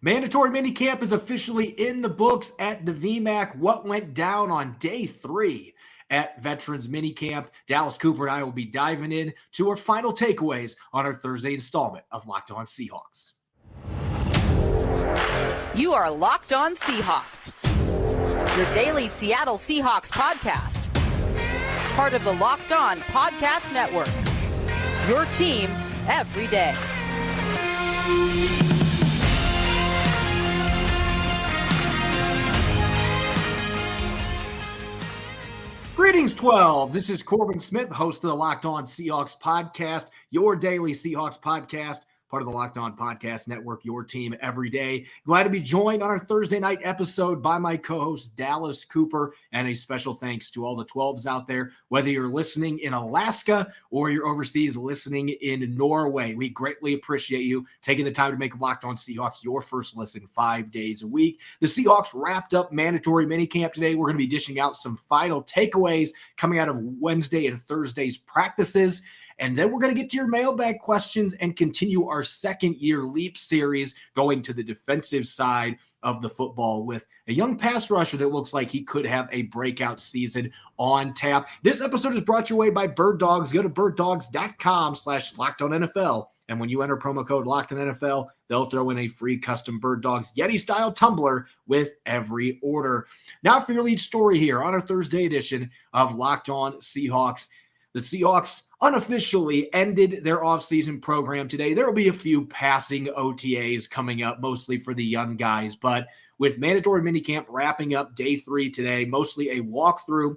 Mandatory minicamp is officially in the books at the VMAC. What went down on day 3 at Veterans Minicamp? Dallas Cooper and I will be diving in to our final takeaways on our Thursday installment of Locked On Seahawks. You are Locked On Seahawks, your daily Seattle Seahawks podcast. Part of the Locked On Podcast Network, your team every day. Greetings, 12. This is Corbin Smith, host of the Locked On Seahawks podcast, your daily Seahawks podcast, part of the Locked On Podcast Network, your team every day. Glad to be joined on our Thursday night episode by my co-host, Dallas Cooper, and a special thanks to all the 12s out there, whether you're listening in Alaska or you're overseas listening in Norway. We greatly appreciate you taking the time to make Locked On Seahawks your first listen 5 days a week. The Seahawks wrapped up mandatory minicamp today. We're going to be dishing out some final takeaways coming out of Wednesday and Thursday's practices. And then we're going to get to your mailbag questions and continue our second-year leap series going to the defensive side of the football with a young pass rusher that looks like he could have a breakout season on tap. This episode is brought your way by Bird Dogs. Go to birddogs.com/LockedOnNFL. And when you enter promo code LockedOnNFL, they'll throw in a free custom Bird Dogs Yeti-style tumbler with every order. Now for your lead story here on our Thursday edition of Locked On Seahawks. The Seahawks unofficially ended their offseason program today. There will be a few passing OTAs coming up, mostly for the young guys. But with mandatory minicamp wrapping up day 3 today, mostly a walkthrough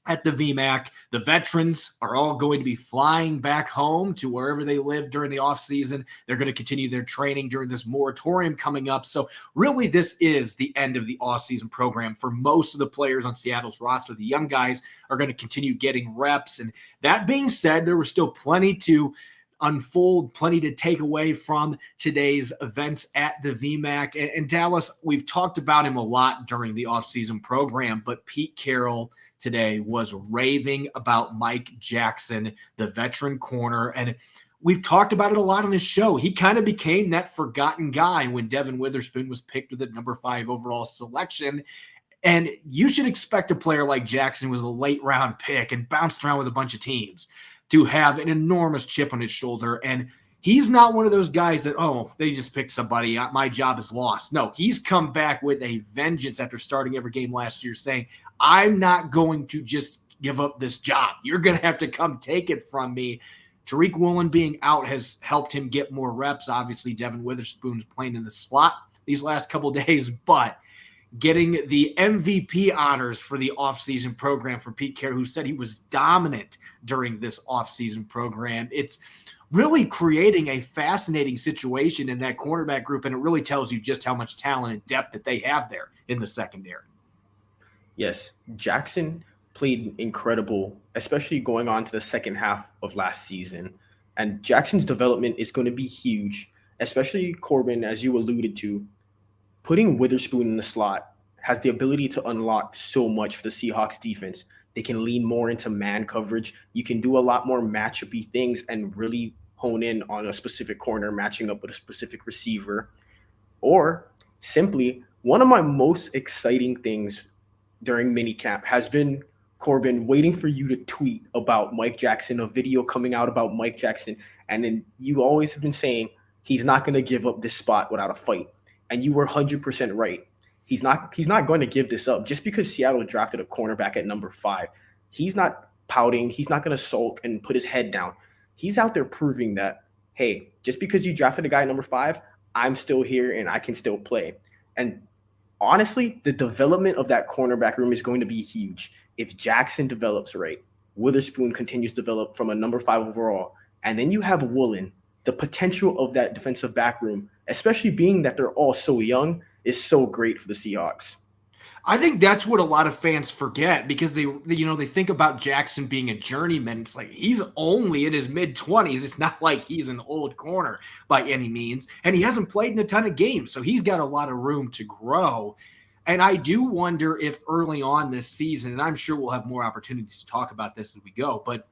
at the VMAC, the veterans are all going to be flying back home to wherever they live during the offseason. They're going to continue their training during this moratorium coming up. So really, this is the end of the offseason program for most of the players on Seattle's roster. The young guys are going to continue getting reps. And that being said, there was still plenty to unfold, plenty to take away from today's events at the VMAC. And Dallas, we've talked about him a lot during the offseason program, but Pete Carroll today was raving about Mike Jaxon, the veteran corner. And we've talked about it a lot on this show. He kind of became that forgotten guy when Devon Witherspoon was picked with the number 5 overall selection. And you should expect a player like Jaxon, who was a late round pick and bounced around with a bunch of teams, to have an enormous chip on his shoulder. And he's not one of those guys that, oh, they just picked somebody, my job is lost. No, he's come back with a vengeance after starting every game last year saying, I'm not going to just give up this job. You're going to have to come take it from me. Tariq Woolen being out has helped him get more reps. Obviously, Devon Witherspoon's playing in the slot these last couple of days, but getting the MVP honors for the offseason program for Pete Carroll, who said he was dominant during this offseason program. It's really creating a fascinating situation in that cornerback group, and it really tells you just how much talent and depth that they have there in the secondary. Yes, Jaxon played incredible, especially going on to the second half of last season. And Jackson's development is going to be huge, especially Corbin, as you alluded to. Putting Witherspoon in the slot has the ability to unlock so much for the Seahawks defense. They can lean more into man coverage. You can do a lot more matchup-y things and really hone in on a specific corner, matching up with a specific receiver. Or simply, one of my most exciting things during minicamp has been, Corbin, waiting for you to tweet about Mike Jaxon, a video coming out about Mike Jaxon. And then you always have been saying he's not going to give up this spot without a fight. And you were 100% right. He's not going to give this up. Just because Seattle drafted a cornerback at number 5, he's not pouting. He's not going to sulk and put his head down. He's out there proving that, hey, just because you drafted a guy at number 5, I'm still here and I can still play. And honestly, the development of that cornerback room is going to be huge. If Jaxon develops right, Witherspoon continues to develop from a number 5 overall, and then you have Woolen, the potential of that defensive back room, especially being that they're all so young, is so great for the Seahawks. I think that's what a lot of fans forget because they think about Jaxon being a journeyman. It's like he's only in his mid-20s. It's not like he's an old corner by any means. And he hasn't played in a ton of games, so he's got a lot of room to grow. And I do wonder if early on this season, and I'm sure we'll have more opportunities to talk about this as we go, but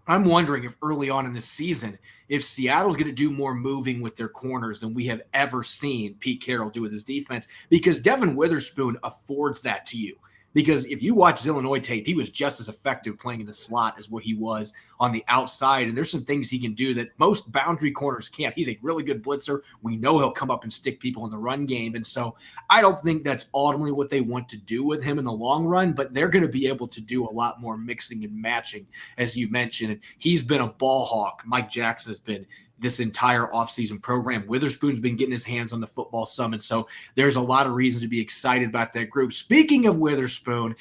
I'm wondering if early on in the season, if Seattle's going to do more moving with their corners than we have ever seen Pete Carroll do with his defense, because Devon Witherspoon affords that to you. Because if you watch his Illinois tape, he was just as effective playing in the slot as what he was on the outside. And there's some things he can do that most boundary corners can't. He's a really good blitzer. We know he'll come up and stick people in the run game. And so I don't think that's ultimately what they want to do with him in the long run, but they're going to be able to do a lot more mixing and matching, as you mentioned. And he's been a ball hawk. Mike Jaxon has been this entire offseason program. Witherspoon's been getting his hands on the football some, and so there's a lot of reasons to be excited about that group. Speaking of Witherspoon,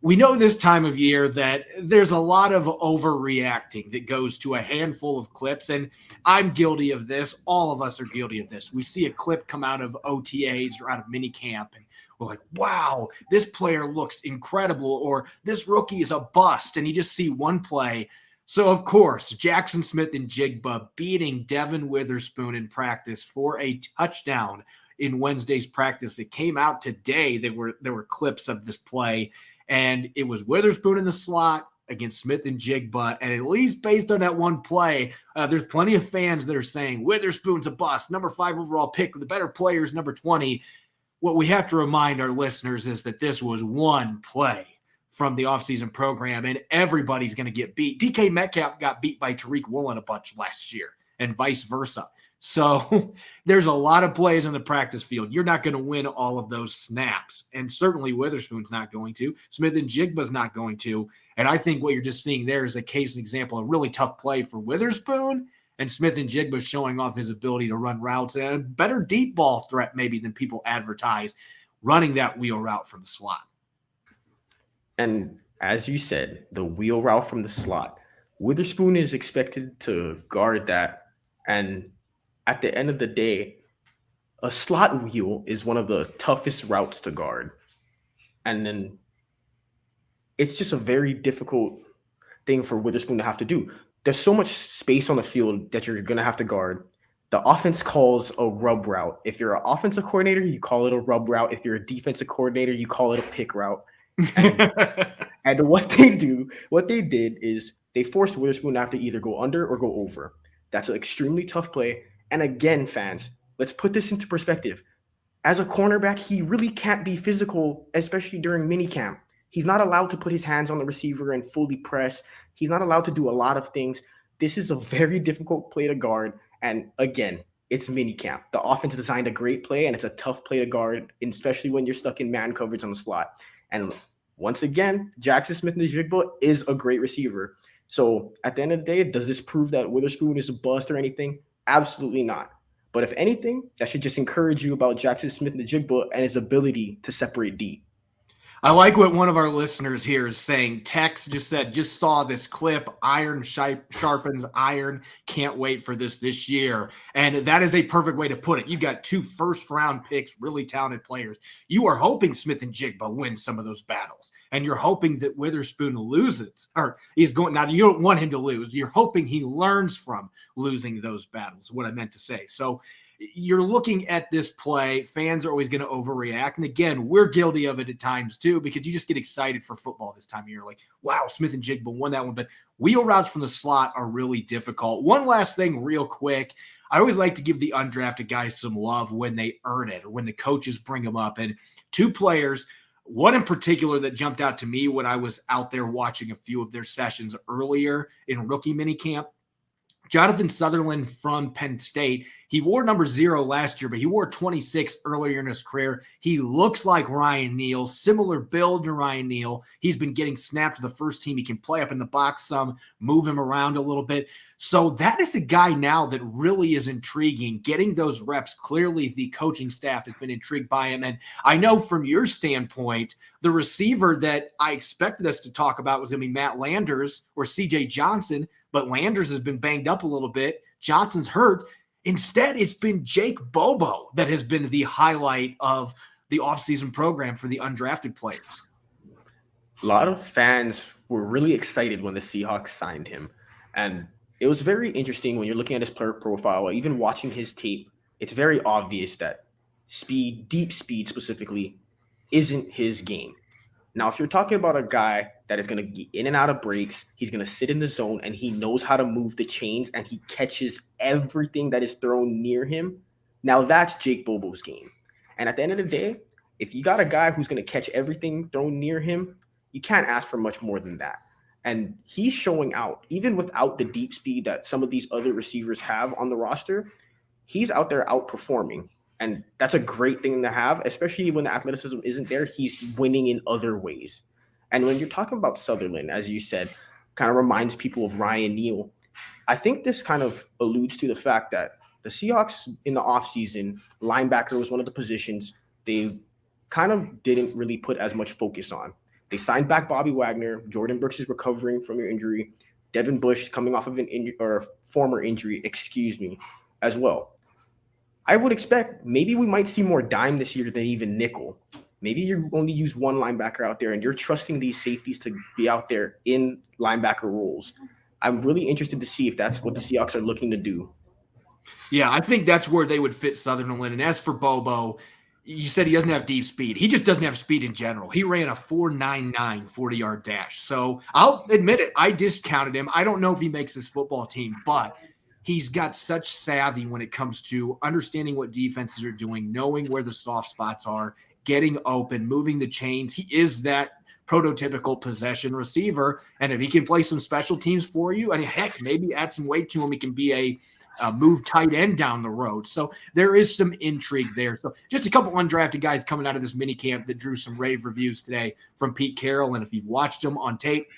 we know this time of year that there's a lot of overreacting that goes to a handful of clips, and I'm guilty of this. All of us are guilty of this. We see a clip come out of OTAs or out of minicamp, and we're like, wow, this player looks incredible, or this rookie is a bust, and you just see one play. So, of course, Jaxon Smith-Njigba beating Devon Witherspoon in practice for a touchdown in Wednesday's practice. It came out today. There were clips of this play, and it was Witherspoon in the slot against Smith-Njigba. And at least based on that one play, there's plenty of fans that are saying Witherspoon's a bust, number 5 overall pick, the better players, number 20. What we have to remind our listeners is that this was one play from the offseason program, and everybody's going to get beat. DK Metcalf got beat by Tariq Woolen a bunch last year, and vice versa. So there's a lot of plays on the practice field. You're not going to win all of those snaps, and certainly Witherspoon's not going to. Smith-Njigba's not going to, and I think what you're just seeing there is a case and example, a really tough play for Witherspoon, and Smith-Njigba showing off his ability to run routes and a better deep ball threat maybe than people advertise, running that wheel route from the slot. And as you said, the wheel route from the slot, Witherspoon is expected to guard that. And at the end of the day, a slot wheel is one of the toughest routes to guard. And then it's just a very difficult thing for Witherspoon to have to do. There's so much space on the field that you're going to have to guard. The offense calls a rub route. If you're an offensive coordinator, you call it a rub route. If you're a defensive coordinator, you call it a pick route. And what they did is they forced Witherspoon to have to either go under or go over. That's an extremely tough play. And again, fans, let's put this into perspective. As a cornerback, he really can't be physical, especially during minicamp. He's not allowed to put his hands on the receiver and fully press. He's not allowed to do a lot of things. This is a very difficult play to guard. And again, it's minicamp. The offense designed a great play, and it's a tough play to guard, especially when you're stuck in man coverage on the slot. And once again, Jaxon Smith-Njigba is a great receiver. So at the end of the day, does this prove that Witherspoon is a bust or anything? Absolutely not. But if anything, that should just encourage you about Jaxon Smith-Njigba and his ability to separate deep. I like what one of our listeners here is saying. Tex just said, just saw this clip. Iron sharpens iron. Can't wait for this year. And that is a perfect way to put it. You got 2 first-round picks, really talented players. You are hoping Smith-Njigba wins some of those battles. And you're hoping that Witherspoon loses. Or he's going, now you don't want him to lose. You're hoping he learns from losing those battles, what I meant to say. So you're looking at this play. Fans are always going to overreact. And again, we're guilty of it at times too, because you just get excited for football this time of year. Like, wow, Smith-Njigba won that one. But wheel routes from the slot are really difficult. One last thing real quick. I always like to give the undrafted guys some love when they earn it or when the coaches bring them up. And 2 players, one in particular that jumped out to me when I was out there watching a few of their sessions earlier in rookie minicamp, Jonathan Sutherland from Penn State. He wore number 0 last year, but he wore 26 earlier in his career. He looks like Ryan Neal, similar build to Ryan Neal. He's been getting snapped to the first team. He can play up in the box some, move him around a little bit. So that is a guy now that really is intriguing, getting those reps. Clearly, the coaching staff has been intrigued by him. And I know from your standpoint, the receiver that I expected us to talk about was going to be Matt Landers or CJ Johnson, but Landers has been banged up a little bit. Johnson's hurt. Instead, it's been Jake Bobo that has been the highlight of the offseason program for the undrafted players. A lot of fans were really excited when the Seahawks signed him. And it was very interesting when you're looking at his player profile, even watching his tape. It's very obvious that speed, deep speed specifically, isn't his game. Now, if you're talking about a guy that is going to get in and out of breaks, he's going to sit in the zone and he knows how to move the chains and he catches everything that is thrown near him. Now that's Jake Bobo's game. And at the end of the day, if you got a guy who's going to catch everything thrown near him, you can't ask for much more than that. And he's showing out, even without the deep speed that some of these other receivers have on the roster. He's out there outperforming. And that's a great thing to have, especially when the athleticism isn't there. He's winning in other ways. And when you're talking about Sutherland, as you said, kind of reminds people of Ryan Neal. I think this kind of alludes to the fact that the Seahawks in the offseason, linebacker was one of the positions they kind of didn't really put as much focus on. They signed back Bobby Wagner. Jordan Brooks is recovering from your injury. Devin Bush coming off of an injury or former injury, as well. I would expect maybe we might see more dime this year than even nickel. Maybe you only use one linebacker out there and you're trusting these safeties to be out there in linebacker roles. I'm really interested to see if that's what the Seahawks are looking to do. Yeah, I think that's where they would fit Sutherland. And as for Bobo, you said he doesn't have deep speed. He just doesn't have speed in general. He ran a 4.99 40-yard dash. So I'll admit it, I discounted him. I don't know if he makes this football team, but he's got such savvy when it comes to understanding what defenses are doing, knowing where the soft spots are, getting open, moving the chains. He is that prototypical possession receiver. And if he can play some special teams for you, and heck, maybe add some weight to him, he can be a move tight end down the road. So there is some intrigue there. So just a couple undrafted guys coming out of this mini camp that drew some rave reviews today from Pete Carroll. And if you've watched them on tape,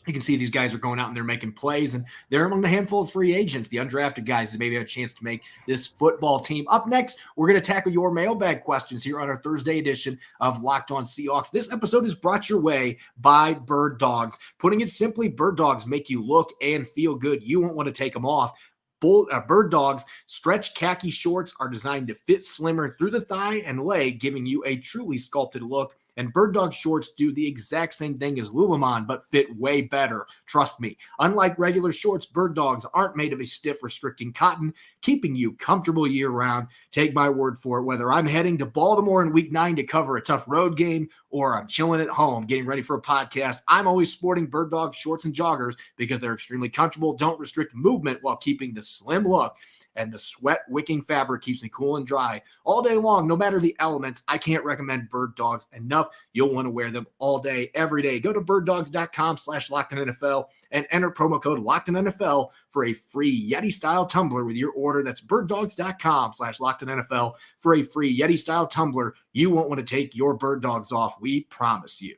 you can see these guys are going out and they're making plays, and they're among the handful of free agents, the undrafted guys that maybe have a chance to make this football team. Up next, we're going to tackle your mailbag questions here on our Thursday edition of Locked On Seahawks. This episode is brought your way by Bird Dogs. Putting it simply, Bird Dogs make you look and feel good. You won't want to take them off. Bird Dogs stretch khaki shorts are designed to fit slimmer through the thigh and leg, giving you a truly sculpted look. And Bird Dog shorts do the exact same thing as Lululemon, but fit way better. Trust me. Unlike regular shorts, Bird Dogs aren't made of a stiff, restricting cotton, keeping you comfortable year-round. Take my word for it. Whether I'm heading to Baltimore in Week 9 to cover a tough road game, or I'm chilling at home getting ready for a podcast, I'm always sporting Bird Dog shorts and joggers because they're extremely comfortable, don't restrict movement while keeping the slim look. And the sweat-wicking fabric keeps me cool and dry all day long, no matter the elements. I can't recommend Bird Dogs enough. You'll want to wear them all day, every day. Go to birddogs.com/LockedOnNFL and enter promo code LockedOnNFL for a free Yeti-style tumbler with your order. That's birddogs.com/LockedOnNFL for a free Yeti-style tumbler. You won't want to take your Bird Dogs off. We promise you.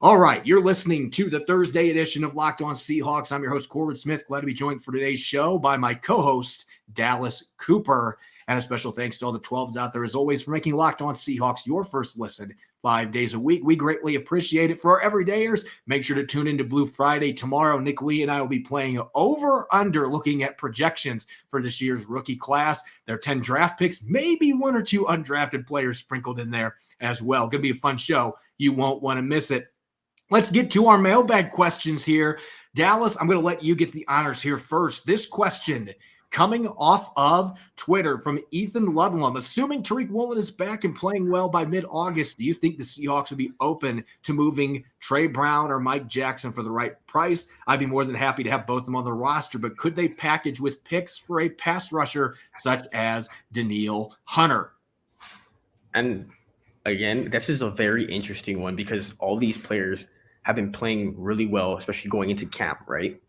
All right, you're listening to the Thursday edition of Locked On Seahawks. I'm your host, Corbin Smith. Glad to be joined for today's show by my co-host, Dallas Cooper. And a special thanks to all the 12s out there, as always, for making Locked On Seahawks your first listen 5 days a week. We greatly appreciate it. For our everydayers, make sure to tune into Blue Friday. Tomorrow, Nick Lee and I will be playing over-under, looking at projections for this year's rookie class. There are 10 draft picks, maybe one or two undrafted players sprinkled in there as well. Going to be a fun show. You won't want to miss it. Let's get to our mailbag questions here. Dallas, I'm going to let you get the honors here first. This question coming off of Twitter from Ethan Ludlam. Assuming Tariq Woolen is back and playing well by mid-August, do you think the Seahawks would be open to moving Trey Brown or Mike Jaxon for the right price? I'd be more than happy to have both of them on the roster, but could they package with picks for a pass rusher such as Danielle Hunter? And again, this is a very interesting one because all these players have been playing really well, especially going into camp, right?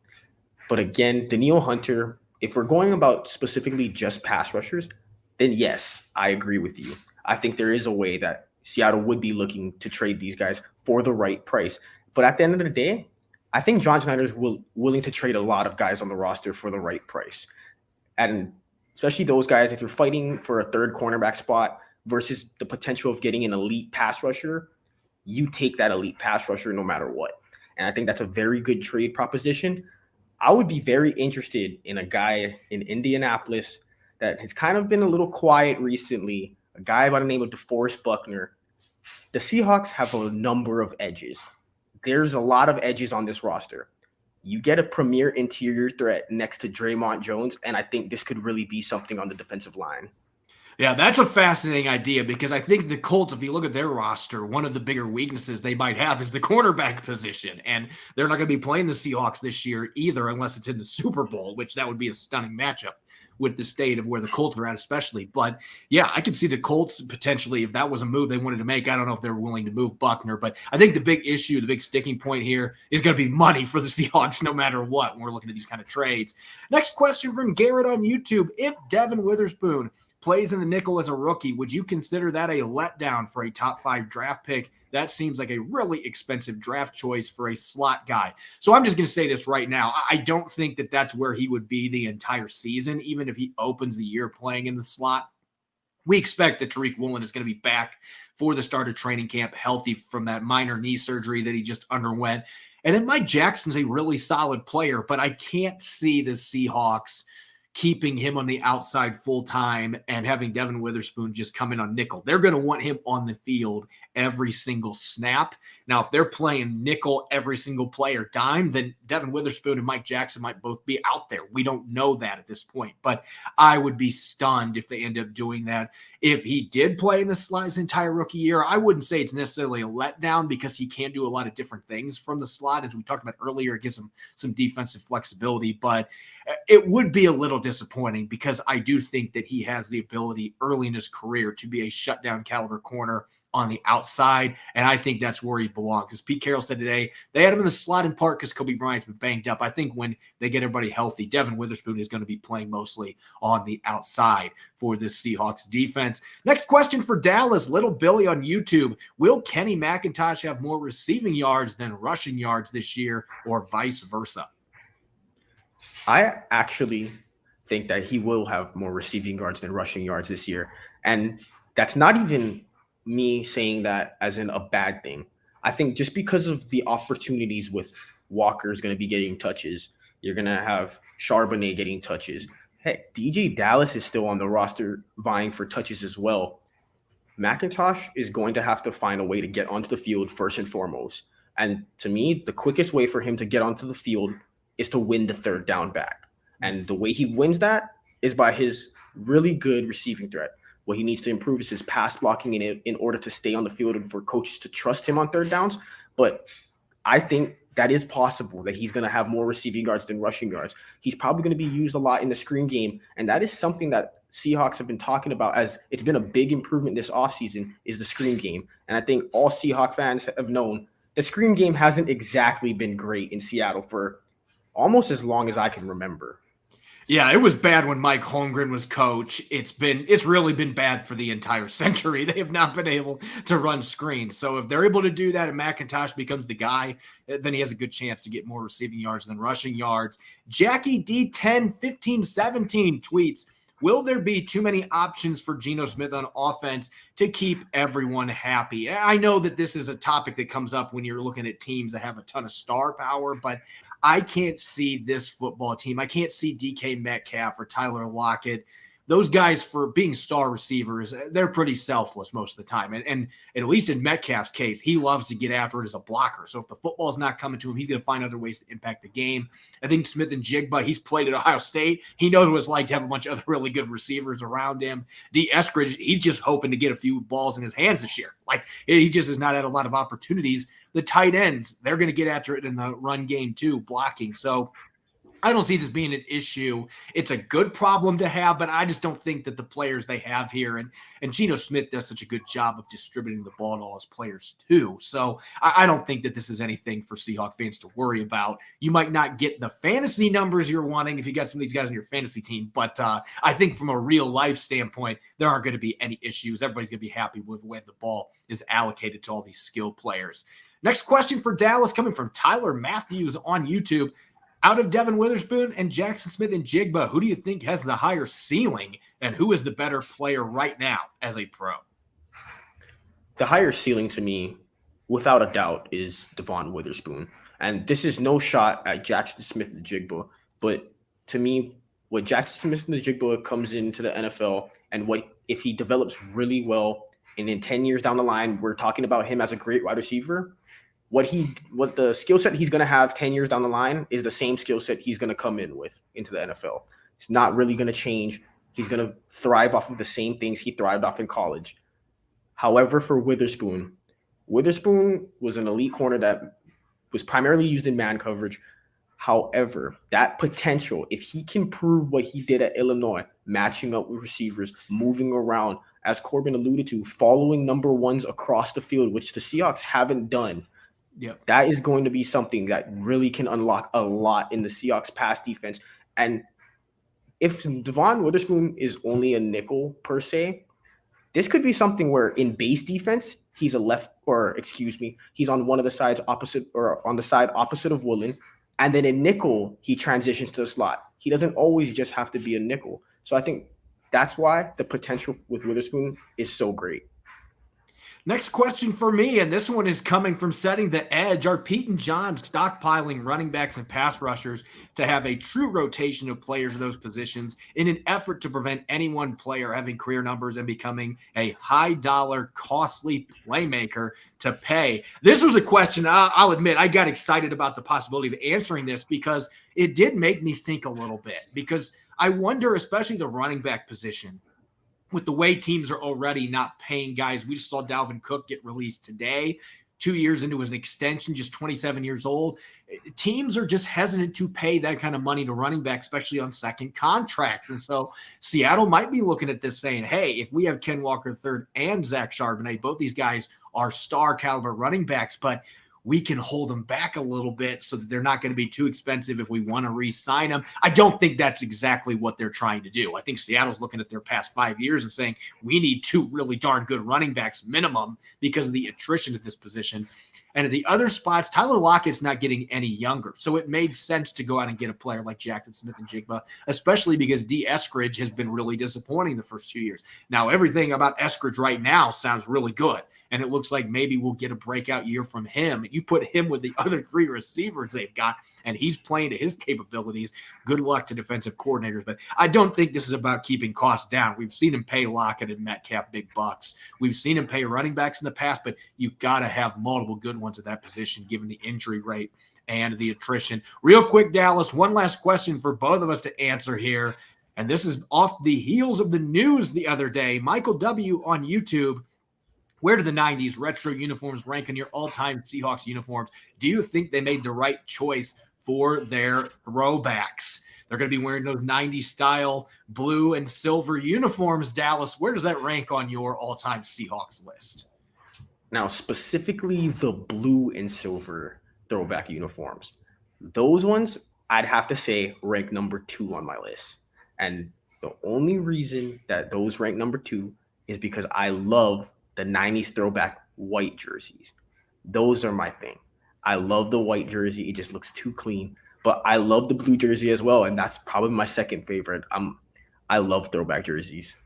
But again, Danielle Hunter, if we're going about specifically just pass rushers, then yes, I agree with you. I think there is a way that Seattle would be looking to trade these guys for the right price. But at the end of the day, I think John Schneider's willing to trade a lot of guys on the roster for the right price. And especially those guys, if you're fighting for a third cornerback spot versus the potential of getting an elite pass rusher, you take that elite pass rusher no matter what. And I think that's a very good trade proposition. I would be very interested in a guy in Indianapolis that has kind of been a little quiet recently, a guy by the name of DeForest Buckner. The Seahawks have a number of edges. There's a lot of edges on this roster. You get a premier interior threat next to Draymond Jones, and I think this could really be something on the defensive line. Yeah, that's a fascinating idea because I think the Colts, if you look at their roster, one of the bigger weaknesses they might have is the cornerback position. And they're not going to be playing the Seahawks this year either, unless it's in the Super Bowl, which that would be a stunning matchup with the state of where the Colts are at, especially. But yeah, I could see the Colts potentially, if that was a move they wanted to make. I don't know if they're willing to move Buckner, but I think the big issue, the big sticking point here is going to be money for the Seahawks no matter what when we're looking at these kind of trades. Next question from Garrett on YouTube. If Devon Witherspoon plays in the nickel as a rookie, would you consider that a letdown for a top 5 draft pick? That seems like a really expensive draft choice for a slot guy. So I'm just going to say this right now. I don't think that that's where he would be the entire season, even if he opens the year playing in the slot. We expect that Tariq Woolen is going to be back for the start of training camp, healthy from that minor knee surgery that he just underwent. And then Mike Jackson's a really solid player, but I can't see the Seahawks keeping him on the outside full time and having Devon Witherspoon just come in on nickel. They're going to want him on the field every single snap. Now, if they're playing nickel every single player dime, then Devon Witherspoon and Mike Jackson might both be out there. We don't know that at this point, but I would be stunned if they end up doing that. If he did play in the slot his entire rookie year, I wouldn't say it's necessarily a letdown because he can do a lot of different things from the slot. As we talked about earlier, it gives him some defensive flexibility, but it would be a little disappointing because I do think that he has the ability early in his career to be a shutdown caliber corner on the outside, and I think that's where he belongs. As Pete Carroll said today, they had him in the slot in part because Kobe Bryant's been banged up. I think when they get everybody healthy, Devon Witherspoon is going to be playing mostly on the outside for this Seahawks defense. Next question for Dallas, Little Billy on YouTube. Will Kenny McIntosh have more receiving yards than rushing yards this year or vice versa? I actually think that he will have more receiving yards than rushing yards this year. And that's not even me saying that as in a bad thing. I think just because of the opportunities with Walker's going to be getting touches, you're going to have Charbonnet getting touches. Hey, DJ Dallas is still on the roster vying for touches as well. McIntosh is going to have to find a way to get onto the field first and foremost. And to me, the quickest way for him to get onto the field is to win the third down back. And the way he wins that is by his really good receiving threat. What he needs to improve is his pass blocking in order to stay on the field and for coaches to trust him on third downs. But I think that is possible, that he's going to have more receiving yards than rushing yards. He's probably going to be used a lot in the screen game. And that is something that Seahawks have been talking about as it's been a big improvement this offseason is the screen game. And I think all Seahawk fans have known the screen game hasn't exactly been great in Seattle for almost as long as I can remember. Yeah, it was bad when Mike Holmgren was coach. It's really been bad for the entire century. They have not been able to run screens. So if they're able to do that and McIntosh becomes the guy, then he has a good chance to get more receiving yards than rushing yards. Jackie D101517 tweets, will there be too many options for Geno Smith on offense to keep everyone happy? I know that this is a topic that comes up when you're looking at teams that have a ton of star power, but I can't see this football team. I can't see DK Metcalf or Tyler Lockett. Those guys, for being star receivers, they're pretty selfless most of the time. And at least in Metcalf's case, he loves to get after it as a blocker. So if the football's not coming to him, he's going to find other ways to impact the game. I think Smith-Njigba, he's played at Ohio State. He knows what it's like to have a bunch of other really good receivers around him. D. Eskridge, he's just hoping to get a few balls in his hands this year. Like, he just has not had a lot of opportunities. The tight ends, they're going to get after it in the run game too, blocking. So I don't see this being an issue. It's a good problem to have, but I just don't think that the players they have here, and Geno Smith does such a good job of distributing the ball to all his players too. So I don't think that this is anything for Seahawk fans to worry about. You might not get the fantasy numbers you're wanting if you got some of these guys on your fantasy team, but I think from a real life standpoint, there aren't going to be any issues. Everybody's going to be happy with the way the ball is allocated to all these skill players. Next question for Dallas coming from Tyler Matthews on YouTube. Out of Devon Witherspoon and Jaxon Smith-Njigba, who do you think has the higher ceiling and who is the better player right now as a pro? The higher ceiling to me, without a doubt, is Devon Witherspoon. And this is no shot at Jaxon Smith-Njigba, but to me, what Jaxon Smith-Njigba comes into the NFL and what if he develops really well and in 10 years down the line, we're talking about him as a great wide receiver, what the skill set he's going to have 10 years down the line is the same skill set he's going to come in with into the NFL. It's not really going to change He's going to thrive off of the same things he thrived off in college. However, for Witherspoon was an elite corner that was primarily used in man coverage. However, that potential, if he can prove what he did at Illinois, matching up with receivers, moving around, as Corbin alluded to, following number ones across the field, which the Seahawks haven't done, that is going to be something that really can unlock a lot in the Seahawks pass defense. And if Devon Witherspoon is only a nickel per se, this could be something where in base defense, he's he's on one of the sides opposite, or on the side opposite of Woolen. And then in nickel, he transitions to the slot. He doesn't always just have to be a nickel. So I think that's why the potential with Witherspoon is so great. Next question for me, and this one is coming from Setting the Edge. Are Pete and John stockpiling running backs and pass rushers to have a true rotation of players in those positions in an effort to prevent any one player having career numbers and becoming a high-dollar, costly playmaker to pay? This was a question, I'll admit, I got excited about the possibility of answering this because it did make me think a little bit. Because I wonder, especially the running back position, with the way teams are already not paying guys. We just saw Dalvin Cook get released today, 2 years into his extension, just 27 years old. Teams are just hesitant to pay that kind of money to running back, especially on second contracts. And so Seattle might be looking at this saying, hey, if we have Ken Walker III and Zach Charbonnet, both these guys are star caliber running backs, but we can hold them back a little bit so that they're not going to be too expensive if we want to re-sign them. I don't think that's exactly what they're trying to do. I think Seattle's looking at their past 5 years and saying, we need 2 really darn good running backs minimum because of the attrition at this position. And at the other spots, Tyler Lockett's not getting any younger. So it made sense to go out and get a player like Jaxon, Smith-Njigba, especially because D. Eskridge has been really disappointing the first 2 years. Now, everything about Eskridge right now sounds really good. And it looks like maybe we'll get a breakout year from him. You put him with the other 3 receivers they've got, and he's playing to his capabilities. Good luck to defensive coordinators. But I don't think this is about keeping costs down. We've seen him pay Lockett and Metcalf big bucks. We've seen him pay running backs in the past, but you've got to have multiple good ones at that position given the injury rate and the attrition. Real quick, Dallas, one last question for both of us to answer here. And this is off the heels of the news the other day. Michael W. on YouTube, where do the 90s retro uniforms rank in your all-time Seahawks uniforms? Do you think they made the right choice for their throwbacks? They're going to be wearing those 90s style blue and silver uniforms, Dallas. Where does that rank on your all-time Seahawks list? Now, specifically the blue and silver throwback uniforms. Those ones, I'd have to say, rank number 2 on my list. And the only reason that those rank number 2 is because I love the 90s throwback white jerseys. Those are my thing. I love the white jersey. It just looks too clean. But I love the blue jersey as well, and that's probably my second favorite. I love throwback jerseys.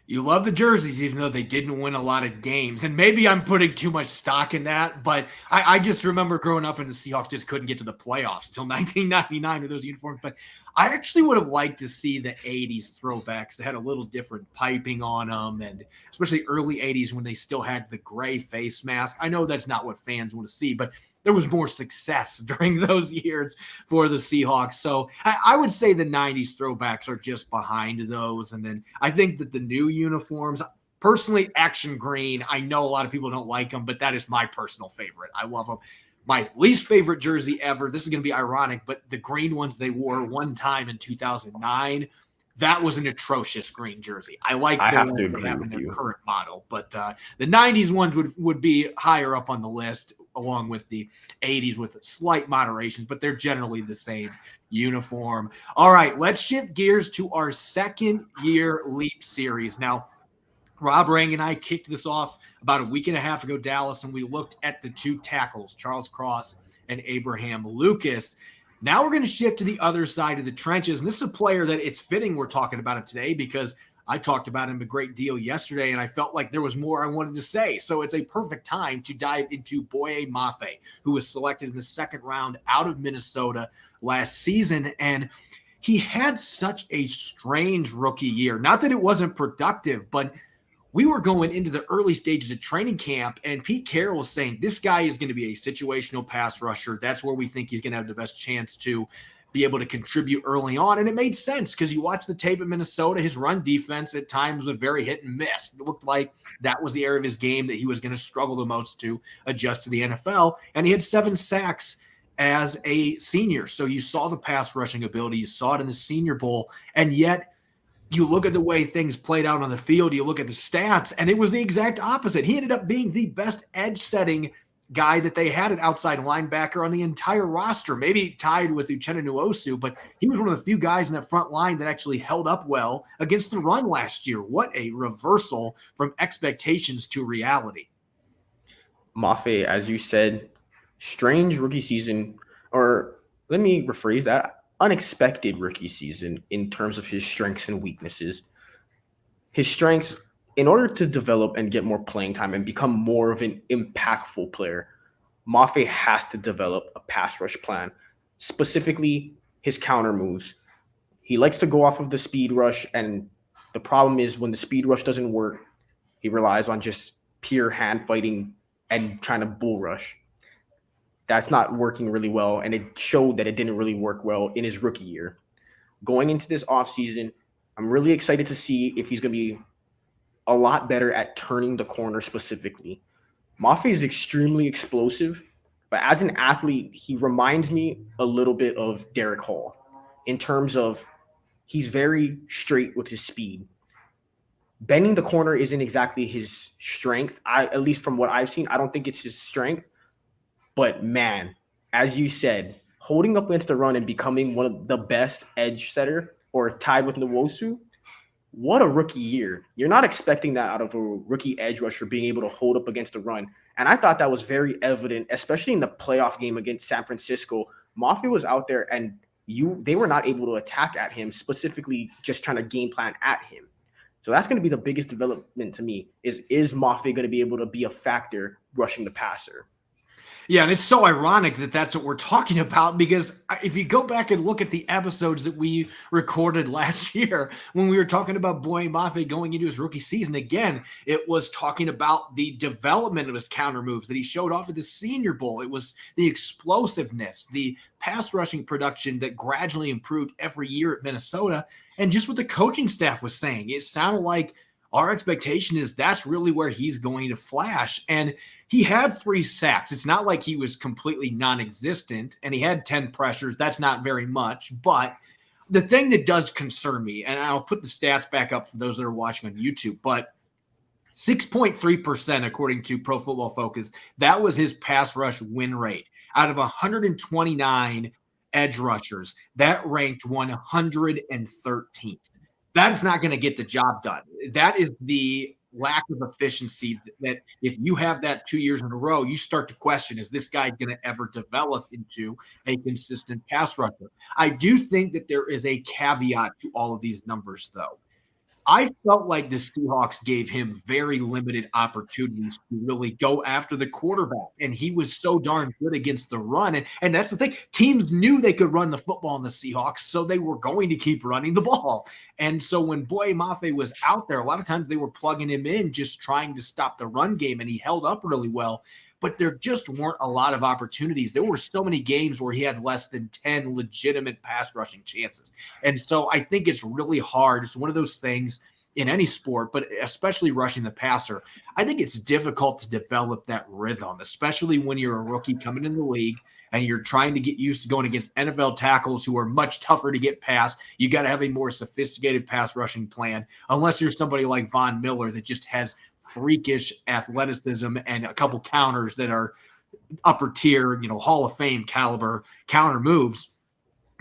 You love the jerseys, even though they didn't win a lot of games. And maybe I'm putting too much stock in that, but I just remember growing up and the Seahawks just couldn't get to the playoffs until 1999 with those uniforms. But I actually would have liked to see the 80s throwbacks that had a little different piping on them, and especially early 80s when they still had the gray face mask. I know that's not what fans want to see, but there was more success during those years for the Seahawks. So I would say the 90s throwbacks are just behind those. And then I think that the new uniforms, personally, action green, I know a lot of people don't like them, but that is my personal favorite. I love them. My least favorite jersey ever, this is going to be ironic, but the green ones they wore one time in 2009, that was an atrocious green jersey. I like the ones they have in their current model, but the 90s ones would be higher up on the list, along with the 80s with slight moderations, but they're generally the same uniform. All right, let's shift gears to our second year Leap series. Now, Rob Rang and I kicked this off about a week and a half ago, Dallas, and we looked at the 2 tackles, Charles Cross and Abraham Lucas. Now we're going to shift to the other side of the trenches, and this is a player that it's fitting we're talking about him today because I talked about him a great deal yesterday, and I felt like there was more I wanted to say. So it's a perfect time to dive into Boye Mafe, who was selected in the second round out of Minnesota last season, and he had such a strange rookie year. Not that it wasn't productive, but we were going into the early stages of training camp, and Pete Carroll was saying this guy is going to be a situational pass rusher. That's where we think he's going to have the best chance to be able to contribute early on. And it made sense because you watch the tape at Minnesota, his run defense at times was very hit and miss. It looked like that was the area of his game that he was going to struggle the most to adjust to the NFL. And he had 7 sacks as a senior. So you saw the pass rushing ability. You saw it in the Senior Bowl. And yet you look at the way things played out on the field, you look at the stats, and it was the exact opposite. He ended up being the best edge setting guy that they had at outside linebacker on the entire roster, maybe tied with Uchenna Nwosu, but he was one of the few guys in that front line that actually held up well against the run last year. What a reversal from expectations to reality. Mafe, as you said, strange rookie season, or let me rephrase that, unexpected rookie season in terms of his strengths and weaknesses. His strengths, in order to develop and get more playing time and become more of an impactful player, Mafe has to develop a pass rush plan, specifically his counter moves. He likes to go off of the speed rush, and the problem is when the speed rush doesn't work, he relies on just pure hand fighting and trying to bull rush. That's not working really well, and it showed that it didn't really work well in his rookie year. Going into this offseason, I'm really excited to see if he's going to be a lot better at turning the corner specifically. Mafe is extremely explosive, but as an athlete, he reminds me a little bit of Derek Hall in terms of he's very straight with his speed. Bending the corner isn't exactly his strength. At least from what I've seen, I don't think it's his strength. But man, as you said, holding up against the run and becoming one of the best edge setter or tied with Nwosu, what a rookie year. You're not expecting that out of a rookie edge rusher being able to hold up against the run. And I thought that was very evident, especially in the playoff game against San Francisco. Mafe was out there and they were not able to attack at him, specifically just trying to game plan at him. So that's going to be the biggest development to me is Mafe going to be able to be a factor rushing the passer? Yeah, and it's so ironic that that's what we're talking about, because if you go back and look at the episodes that we recorded last year when we were talking about Boye Mafe going into his rookie season, again, it was talking about the development of his counter moves that he showed off at the Senior Bowl. It was the explosiveness, the pass rushing production that gradually improved every year at Minnesota. And just what the coaching staff was saying, it sounded like our expectation is that's really where he's going to flash. And he had 3 sacks. It's not like he was completely non-existent, and he had 10 pressures. That's not very much. But the thing that does concern me, and I'll put the stats back up for those that are watching on YouTube, but 6.3% according to Pro Football Focus, that was his pass rush win rate. Out of 129 edge rushers, that ranked 113th. That's not going to get the job done. That is the lack of efficiency that if you have that 2 years in a row, you start to question, is this guy going to ever develop into a consistent pass rusher? I do think that there is a caveat to all of these numbers, though. I felt like the Seahawks gave him very limited opportunities to really go after the quarterback, and he was so darn good against the run. And that's the thing. Teams knew they could run the football in the Seahawks, so they were going to keep running the ball. And so when Boye Mafe was out there, a lot of times they were plugging him in, just trying to stop the run game, and he held up really well. But there just weren't a lot of opportunities. There were so many games where he had less than 10 legitimate pass rushing chances. And so I think it's really hard. It's one of those things in any sport, but especially rushing the passer. I think it's difficult to develop that rhythm, especially when you're a rookie coming in the league and you're trying to get used to going against NFL tackles who are much tougher to get past. You got to have a more sophisticated pass rushing plan, unless you're somebody like Von Miller that just has freakish athleticism and a couple counters that are upper tier, Hall of Fame caliber counter moves.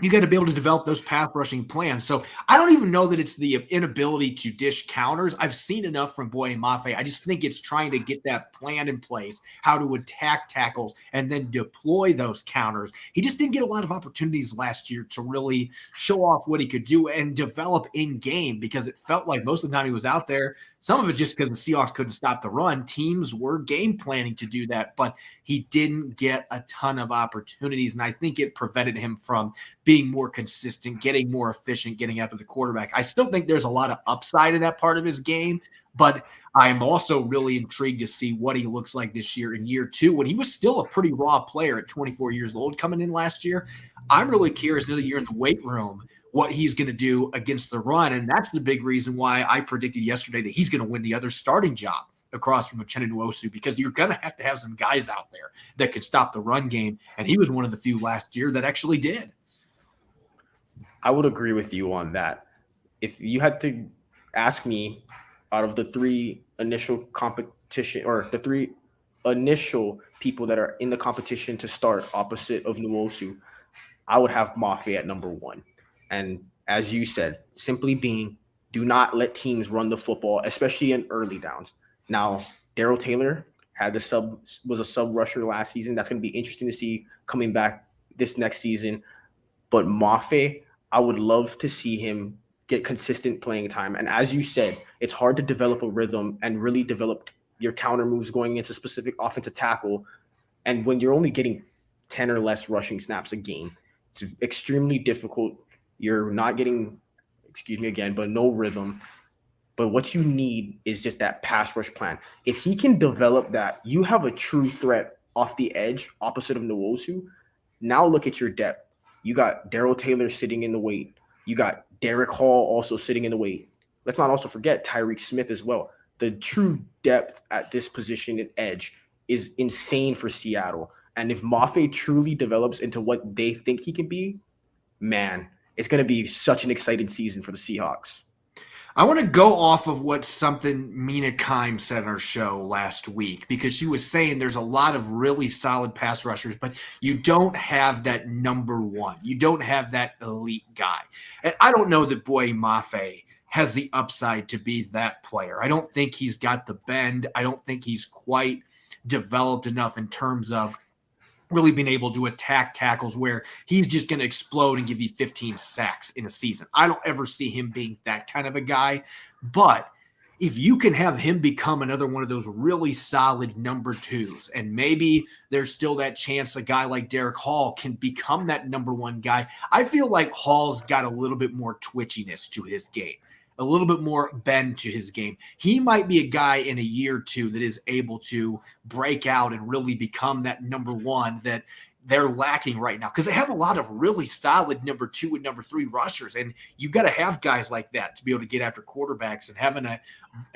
You got to be able to develop those pass rushing plans. So I don't even know that it's the inability to dish counters. I've seen enough from Boye Mafe. I just think it's trying to get that plan in place, how to attack tackles and then deploy those counters. He just didn't get a lot of opportunities last year to really show off what he could do and develop in game, because it felt like most of the time he was out there, some of it just because the Seahawks couldn't stop the run. Teams were game planning to do that, but he didn't get a ton of opportunities. And I think it prevented him from being being more consistent, getting more efficient, getting after the quarterback. I still think there's a lot of upside in that part of his game, but I'm also really intrigued to see what he looks like this year in year 2 when he was still a pretty raw player at 24 years old coming in last year. I'm really curious another year in the weight room what he's going to do against the run, and that's the big reason why I predicted yesterday that he's going to win the other starting job across from Uchenna Nwosu, because you're going to have some guys out there that could stop the run game, and he was one of the few last year that actually did. I would agree with you on that. If you had to ask me, out of the 3 initial competition, or the 3 initial people that are in the competition to start opposite of Nwosu, I would have Mafe at number 1. And as you said, simply being, do not let teams run the football, especially in early downs. Now, Darrell Taylor was a sub rusher last season. That's going to be interesting to see coming back this next season. But Mafe, I would love to see him get consistent playing time. And as you said, it's hard to develop a rhythm and really develop your counter moves going into specific offensive tackle. And when you're only getting 10 or less rushing snaps a game, it's extremely difficult. You're not getting, but no rhythm. But what you need is just that pass rush plan. If he can develop that, you have a true threat off the edge opposite of Nwosu. Now look at your depth. You got Darrell Taylor sitting in the weight. You got Derek Hall also sitting in the weight. Let's not also forget Tyreek Smith as well. The true depth at this position at edge is insane for Seattle. And if Mafe truly develops into what they think he can be, man, it's going to be such an exciting season for the Seahawks. I want to go off of what something Minicamp said on our show last week, because she was saying there's a lot of really solid pass rushers, but you don't have that number 1. You don't have that elite guy. And I don't know that Boye Mafe has the upside to be that player. I don't think he's got the bend. I don't think he's quite developed enough in terms of really being able to attack tackles where he's just going to explode and give you 15 sacks in a season. I don't ever see him being that kind of a guy. But if you can have him become another one of those really solid number 2s, and maybe there's still that chance a guy like Derek Hall can become that number 1 guy. I feel like Hall's got a little bit more twitchiness to his game, a little bit more bend to his game. He might be a guy in a year or 2 that is able to break out and really become that number 1 that they're lacking right now, because they have a lot of really solid number 2 and number 3 rushers. And you got to have guys like that to be able to get after quarterbacks, and having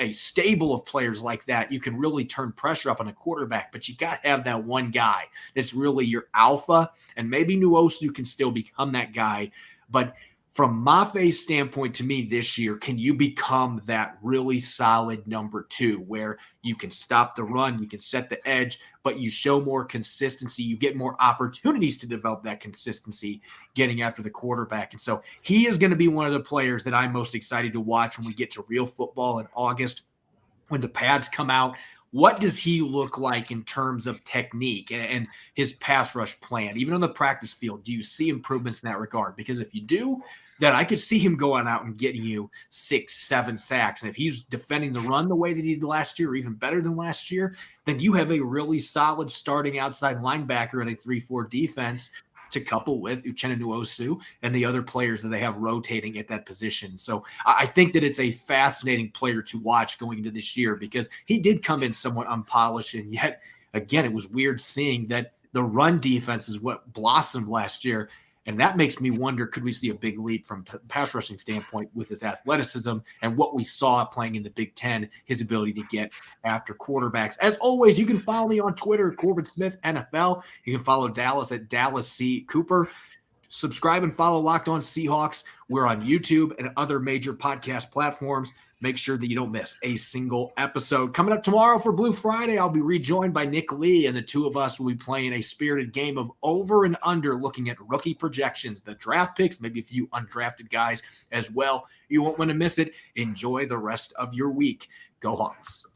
a stable of players like that, you can really turn pressure up on a quarterback. But you got to have that one guy that's really your alpha, and maybe Nwosu can still become that guy. But from Mafe's standpoint, to me this year, can you become that really solid number 2 where you can stop the run, you can set the edge, but you show more consistency, you get more opportunities to develop that consistency getting after the quarterback. And so he is going to be one of the players that I'm most excited to watch when we get to real football in August, when the pads come out. What does he look like in terms of technique and his pass rush plan? Even on the practice field, do you see improvements in that regard? Because if you do, then I could see him going out and getting you 6-7 sacks. And if he's defending the run the way that he did last year, or even better than last year, then you have a really solid starting outside linebacker in a 3-4 defense to couple with Uchenna Nwosu and the other players that they have rotating at that position. So I think that it's a fascinating player to watch going into this year, because he did come in somewhat unpolished, and yet, again, it was weird seeing that the run defense is what blossomed last year. And that makes me wonder, could we see a big leap from pass rushing standpoint with his athleticism and what we saw playing in the Big Ten, his ability to get after quarterbacks. As always, you can follow me on Twitter, Corbin Smith NFL. You can follow Dallas at Dallas C. Cooper. Subscribe and follow Locked On Seahawks. We're on YouTube and other major podcast platforms. Make sure that you don't miss a single episode. Coming up tomorrow for Blue Friday, I'll be rejoined by Nick Lee, and the two of us will be playing a spirited game of over and under, looking at rookie projections, the draft picks, maybe a few undrafted guys as well. You won't want to miss it. Enjoy the rest of your week. Go Hawks.